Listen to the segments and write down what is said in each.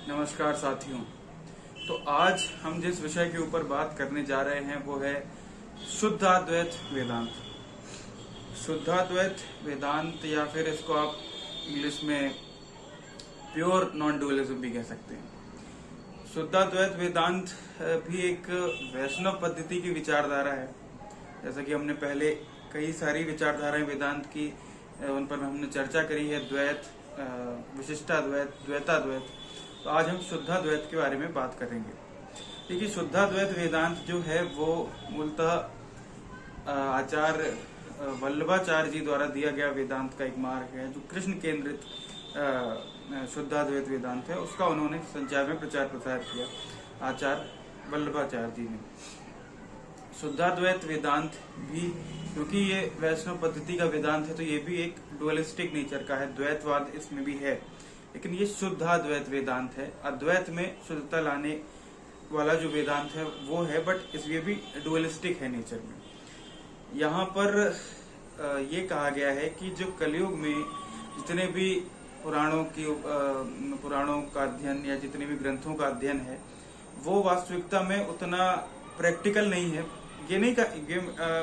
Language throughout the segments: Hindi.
नमस्कार साथियों। तो आज हम जिस विषय के ऊपर बात करने जा रहे हैं वो है शुद्धाद्वैत वेदांत। शुद्धाद्वैत वेदांत या फिर इसको आप इंग्लिश में प्योर नॉन डुअलिज्म भी कह सकते हैं। शुद्धाद्वैत वेदांत भी एक वैष्णव पद्धति की विचारधारा है। जैसा कि हमने पहले कई सारी विचारधाराएं वेदांत की उन पर हमने चर्चा करी है, द्वैत, विशिष्टाद्वैत, द्वैताद्वैत। तो आज हम शुद्धाद्वैत के बारे में बात करेंगे। देखिए, शुद्धाद्वैत वेदांत जो है वो मूलतः आचार्य वल्लभाचार्य जी द्वारा दिया गया वेदांत का एक मार्ग है, जो कृष्ण केंद्रित शुद्धाद्वैत वेदांत है। उसका उन्होंने संचार में प्रचार प्रसार किया आचार्य वल्लभाचार्य जी ने। शुद्धाद्वैत वेदांत भी, क्योंकि ये वैष्णव पद्धति का वेदांत है, तो ये भी एक डुअलिस्टिक नेचर का है, द्वैतवाद इसमें भी है। लेकिन ये शुद्धाद्वैत वेदांत है, अद्वैत में शुद्धता लाने वाला जो वेदांत है वो है, बट इसलिए भी डुअलिस्टिक है नेचर में। यहाँ पर ये कहा गया है कि जो कलयुग में जितने भी पुराणों का अध्ययन या जितने भी ग्रंथों का अध्ययन है वो वास्तविकता में उतना प्रैक्टिकल नहीं है। ये नहीं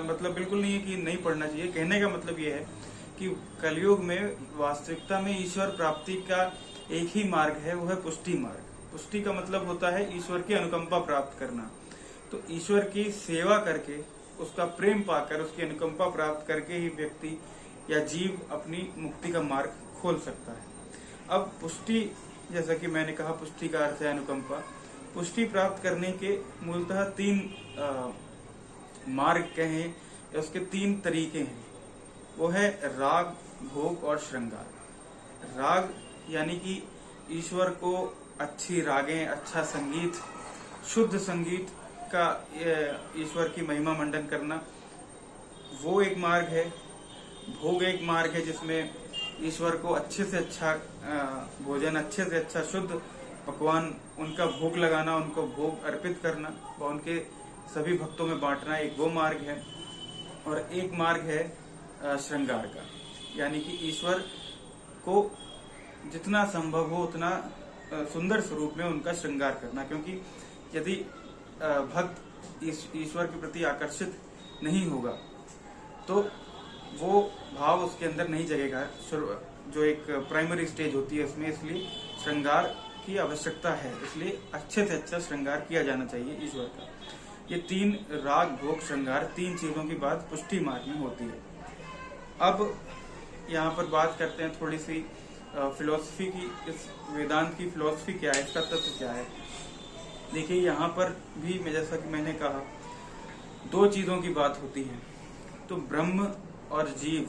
मतलब बिल्कुल नहीं है कि नहीं पढ़ना चाहिए। कहने का मतलब ये है कि कलयुग में वास्तविकता में ईश्वर प्राप्ति का एक ही मार्ग है, वो है पुष्टि मार्ग। पुष्टि का मतलब होता है ईश्वर की अनुकंपा प्राप्त करना। तो ईश्वर की सेवा करके, उसका प्रेम पाकर, उसकी अनुकंपा प्राप्त करके ही व्यक्ति या जीव अपनी मुक्ति का मार्ग खोल सकता है। अब पुष्टि, जैसा कि मैंने कहा, पुष्टि का अर्थ है अनुकंपा। पुष्टि प्राप्त करने के मूलतः तीन मार्ग कहें या उसके तीन तरीके हैं। वो है राग, भोग और श्रृंगार। राग यानी कि ईश्वर को अच्छी रागें, अच्छा संगीत, शुद्ध संगीत का ईश्वर की महिमा मंडन करना, वो एक मार्ग है। भोग एक मार्ग है जिसमें ईश्वर को अच्छे से अच्छा भोजन, अच्छे से अच्छा शुद्ध पकवान, उनका भोग लगाना, उनको भोग अर्पित करना और उनके सभी भक्तों में बांटना, एक वो मार्ग है। और एक मार्ग है श्रृंगार का, यानी कि ईश्वर को जितना संभव हो उतना सुंदर स्वरूप में उनका श्रृंगार करना। क्योंकि यदि भक्त ईश्वर के प्रति आकर्षित नहीं होगा तो वो भाव उसके अंदर नहीं जगेगा, जो एक प्राइमरी स्टेज होती है उसमें। इसलिए श्रृंगार की आवश्यकता है, इसलिए अच्छे से अच्छा श्रृंगार किया जाना चाहिए ईश्वर का। ये तीन, राग, भोग, श्रृंगार, तीन चीजों की बात पुष्टि मार्ग में होती है। अब यहाँ पर बात करते हैं थोड़ी सी फिलॉसफी की। इस वेदांत की फिलॉसफी क्या है, इसका तत्व क्या है। देखिए, यहाँ पर भी जैसा कि मैंने कहा, दो चीजों की बात होती है। तो ब्रह्म और जीव,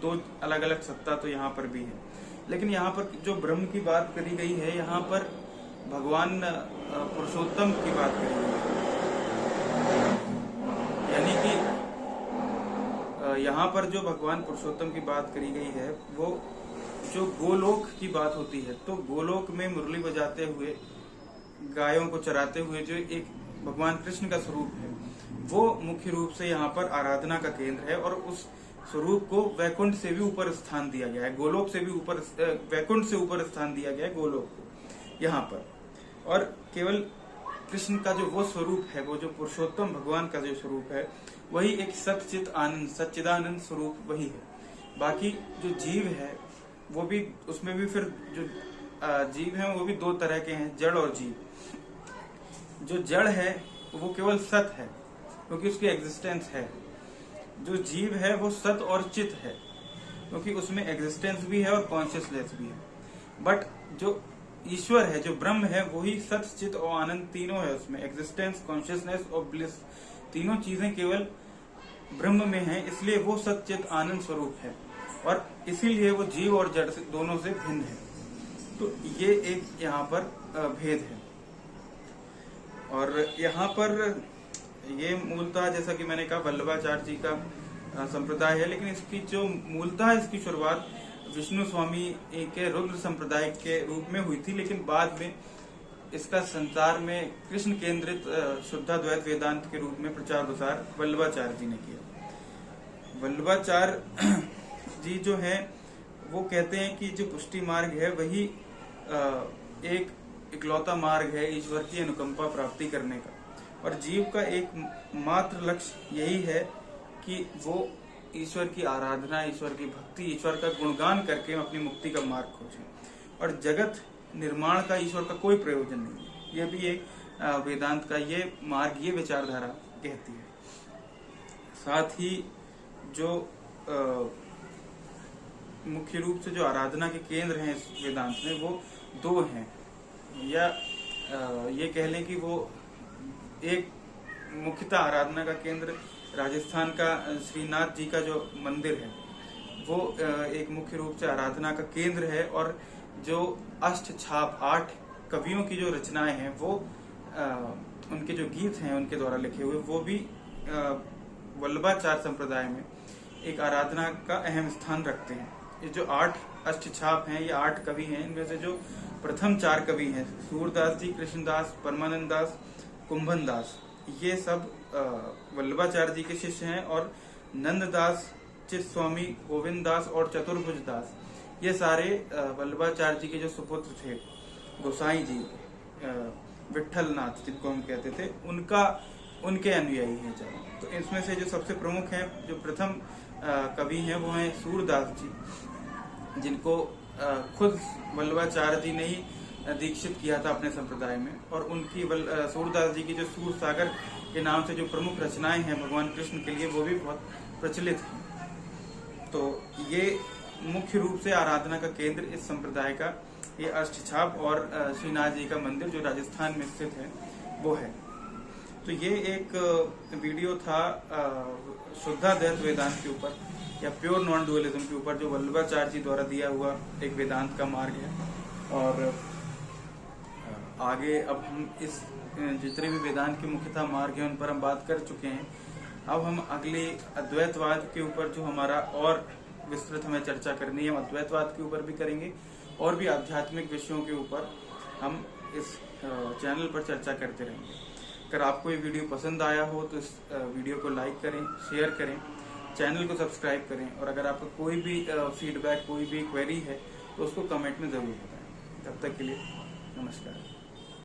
दो अलग अलग सत्ता तो यहाँ पर भी है। लेकिन यहाँ पर जो ब्रह्म की बात करी गई है, यहाँ पर भगवान पुरुषोत्तम की बात करी गई है। यानी कि यहाँ पर जो भगवान पुरुषोत्तम की बात करी गई है वो जो गोलोक की बात होती है। तो गोलोक में मुरली बजाते हुए, गायों को चराते हुए जो एक भगवान कृष्ण का स्वरूप है, वो मुख्य रूप से यहाँ पर आराधना का केंद्र है। और उस स्वरूप को वैकुंठ से भी ऊपर स्थान दिया गया है, गोलोक से भी ऊपर, वैकुंठ से ऊपर स्थान दिया गया है गोलोक को यहाँ पर। और केवल कृष्ण का जो वो स्वरूप है, वो जो पुरुषोत्तम भगवान का जो स्वरूप है, वही एक सच्चित आनंद, सच्चिदानंद स्वरूप वही है। बाकी जो जीव है वो भी, उसमें भी फिर जो जीव हैं वो भी दो तरह के हैं, जड़ और जीव। जो जड़ है वो केवल सत है, क्योंकि उसकी एग्जिस्टेंस है। जो जीव है वो सत और चित है, क्योंकि उसमें एग्जिस्टेंस भी है और कॉन्शियसनेस भी है। बट जो ईश्वर है, जो ब्रह्म है, वही सत, चित और आनंद तीनों है उसमें। एग्जिस्टेंस, कॉन्शियसनेस और ब्लिस, तीनों चीजें केवल ब्रह्म में हैं, इसलिए वो सच्चित आनंद स्वरूप है। और इसीलिए वो जीव और जड़ से, दोनों से भिन्न है। तो ये एक यहाँ पर भेद है। और यहाँ पर ये मूलतः, जैसा कि मैंने कहा, वल्लभाचार्य जी का संप्रदाय है। लेकिन इसकी जो मूलतः इसकी शुरुआत विष्णु स्वामी के रुद्र संप्रदाय के रूप में हुई थी। लेकिन बाद में इसका संसार में कृष्ण केंद्रित शुद्धाद्वैत वेदांत के रूप में प्रचार प्रसार वल्लभाचार्य जी ने किया। वल्लभाचार्य जी जो है वो कहते हैं कि जो पुष्टि मार्ग है वही एक इकलौता मार्ग है ईश्वर की अनुकंपा प्राप्ति करने का, और जीव का एक मात्र लक्ष्य यही है कि वो ईश्वर की आराधना, ईश्वर की भक्ति, ईश्वर का गुणगान करके अपनी मुक्ति का मार्ग खोजें। और जगत निर्माण का ईश्वर का कोई प्रयोजन नहीं है। ये भी एक वेदांत का ये मार्ग, ये विचारधारा कहती है। साथ ही जो मुख्य रूप से जो आराधना के केंद्र हैं इस वेदांत में, वो दो हैं, या ये कह लें कि वो एक मुख्यतः आराधना का केंद्र राजस्थान का श्रीनाथ जी का जो मंदिर है वो एक मुख्य रूप से आराधना का केंद्र है। और जो अष्ट छाप 8 कवियों की जो रचनाएं हैं वो उनके जो गीत हैं उनके द्वारा लिखे हुए, वो भी वल्लभाचार्य संप्रदाय में एक आराधना का अहम स्थान रखते हैं। ये जो 8 अष्ट छाप हैं, ये 8 कवि हैं। इनमें से जो प्रथम 4 कवि हैं, सूरदास जी, कृष्णदास, परमानंद दास, कुंभन दास, ये सब वल्लभाचार्य जी के शिष्य हैं। और नंददास, चित स्वामी, गोविंद दास और चतुर्भुज दास, ये सारे वल्लभाचार्य जी के जो सुपुत्र थे, गोसाई जी, विठल नाथ जिनको हम कहते थे, उनके अनुयायी हैं चारों। तो इसमें से जो सबसे प्रमुख हैं, जो प्रथम कवि हैं, वो हैं सूरदास जी, जिनको खुद वल्लभाचार्य जी ने ही दीक्षित किया था अपने संप्रदाय में। और उनकी सूरदास जी की जो सूर सागर के नाम से जो प्रमुख रचनाएं हैं भगवान कृष्ण के लिए, वो भी बहुत प्रचलित हैं। तो ये मुख्य रूप से आराधना का केंद्र इस संप्रदाय का ये अष्टछाप और श्रीनाथ जी का मंदिर जो राजस्थान में स्थित है वो है। तो ये एक वीडियो था शुद्धाद्वैत वेदांत के ऊपर, या प्योर नॉन डुअलिज्म के ऊपर, जो वल्लभाचार्य जी द्वारा दिया हुआ एक वेदांत का मार्ग है। और आगे अब हम इस जितने भी वेदांत के मुख्यतः मार्ग हैं उन पर हम बात कर चुके हैं। अब हम अगले अद्वैतवाद के ऊपर जो हमारा और विस्तृत हमें चर्चा करनी है, हम अद्वैतवाद के ऊपर भी करेंगे और भी आध्यात्मिक विषयों के ऊपर हम इस चैनल पर चर्चा करते रहेंगे। अगर आपको ये वीडियो पसंद आया हो तो इस वीडियो को लाइक करें, शेयर करें, चैनल को सब्सक्राइब करें, और अगर आपको कोई भी फीडबैक, कोई भी क्वेरी है तो उसको कमेंट में जरूर बताएं। तब तक के लिए नमस्कार।